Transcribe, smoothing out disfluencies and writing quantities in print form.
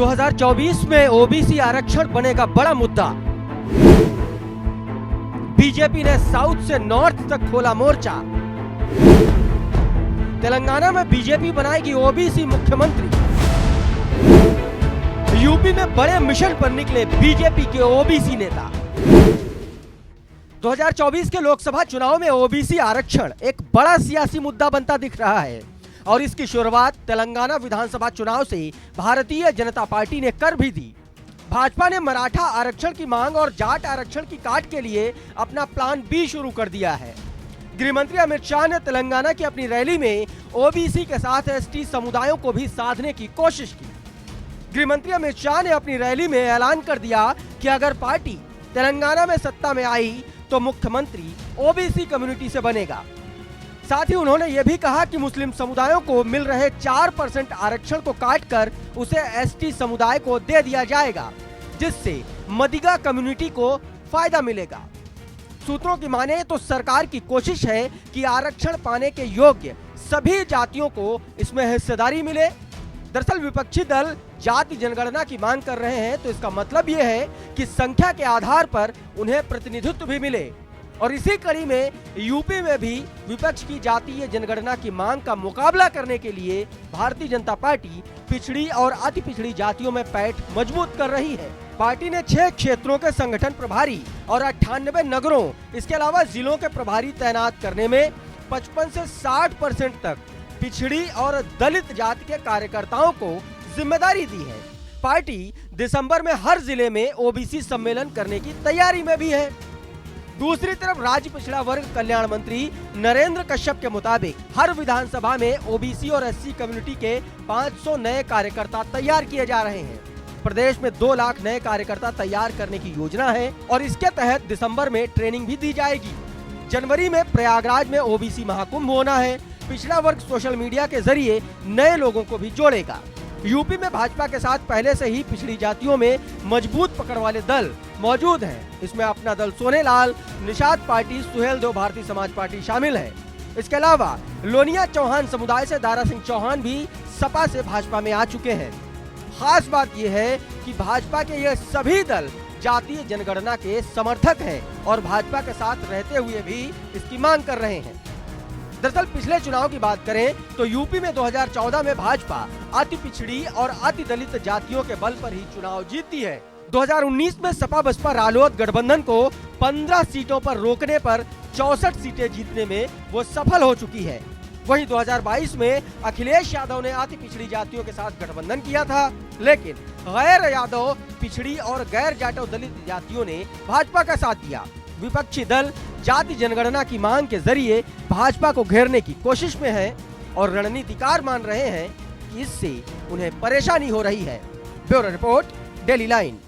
2024 में ओबीसी आरक्षण बनेगा बड़ा मुद्दा। बीजेपी ने साउथ से नॉर्थ तक खोला मोर्चा। तेलंगाना में बीजेपी बनाएगी ओबीसी मुख्यमंत्री। यूपी में बड़े मिशन पर निकले बीजेपी के ओबीसी नेता। 2024 के लोकसभा चुनाव में ओबीसी आरक्षण एक बड़ा सियासी मुद्दा बनता दिख रहा है और इसकी शुरुआत तेलंगाना विधानसभा चुनाव से भारतीय जनता पार्टी ने कर भी दी। भाजपा ने मराठा आरक्षण की मांग और जाट आरक्षण की काट के लिए अपना प्लान बी शुरू कर दिया है। गृह मंत्री अमित शाह ने तेलंगाना की अपनी रैली में ओबीसी के साथ एसटी समुदायों को भी साधने की कोशिश की। गृह मंत्री अमित शाह ने अपनी रैली में ऐलान कर दिया कि अगर पार्टी तेलंगाना में सत्ता में आई तो मुख्यमंत्री ओबीसी कम्युनिटी से बनेगा। साथ ही उन्होंने ये भी कहा कि मुस्लिम समुदायों को मिल रहे 4% आरक्षण को काटकर उसे एसटी समुदाय को दे दिया जाएगा, जिससे मदिगा कम्युनिटी को फायदा मिलेगा। सूत्रों की माने तो सरकार की कोशिश है कि आरक्षण पाने के योग्य सभी जातियों को इसमें हिस्सेदारी मिले। दरअसल विपक्षी दल जाति जनगणना की मांग कर रहे हैं, तो इसका मतलब ये है कि संख्या के आधार पर उन्हें प्रतिनिधित्व भी मिले। और इसी कड़ी में यूपी में भी विपक्ष की जातीय जनगणना की मांग का मुकाबला करने के लिए भारतीय जनता पार्टी पिछड़ी और अति पिछड़ी जातियों में पैठ मजबूत कर रही है। पार्टी ने 6 क्षेत्रों के संगठन प्रभारी और 98 नगरों, इसके अलावा जिलों के प्रभारी तैनात करने में 55 से 60% तक पिछड़ी और दलित जाति के कार्यकर्ताओं को जिम्मेदारी दी है। पार्टी दिसंबर में हर जिले में ओबीसी सम्मेलन करने की तैयारी में भी है। दूसरी तरफ राज्य पिछड़ा वर्ग कल्याण मंत्री नरेंद्र कश्यप के मुताबिक हर विधानसभा में ओबीसी और एससी कम्युनिटी के 500 नए कार्यकर्ता तैयार किए जा रहे हैं। प्रदेश में 2 लाख नए कार्यकर्ता तैयार करने की योजना है और इसके तहत दिसंबर में ट्रेनिंग भी दी जाएगी। जनवरी में प्रयागराज में ओबीसी महाकुंभ होना है। पिछड़ा वर्ग सोशल मीडिया के जरिए नए लोगों को भी जोड़ेगा। यूपी में भाजपा के साथ पहले से ही पिछड़ी जातियों में मजबूत पकड़ वाले दल मौजूद हैं। इसमें अपना दल सोनेलाल, निषाद पार्टी, सुहेल देव भारतीय समाज पार्टी शामिल है। इसके अलावा लोनिया चौहान समुदाय से दारा सिंह चौहान भी सपा से भाजपा में आ चुके हैं। खास बात यह है कि भाजपा के ये सभी दल जातीय जनगणना के समर्थक हैं और भाजपा के साथ रहते हुए भी इसकी मांग कर रहे हैं। दरअसल पिछले चुनाव की बात करें तो यूपी में 2014 में भाजपा अति पिछड़ी और अति दलित जातियों के बल पर ही चुनाव जीतती है। 2019 में सपा बसपा रालोद गठबंधन को 15 सीटों पर रोकने पर 64 सीटें जीतने में वो सफल हो चुकी है। वहीं 2022 में अखिलेश यादव ने अति पिछड़ी जातियों के साथ गठबंधन किया था, लेकिन गैर यादव, पिछड़ी और गैर जाटव दलित जातियों ने भाजपा का साथ दिया। विपक्षी दल जाति जनगणना की मांग के जरिए भाजपा को घेरने की कोशिश में है और रणनीतिकार मान रहे हैं कि इससे उन्हें परेशानी हो रही है। Bureau report, daily line.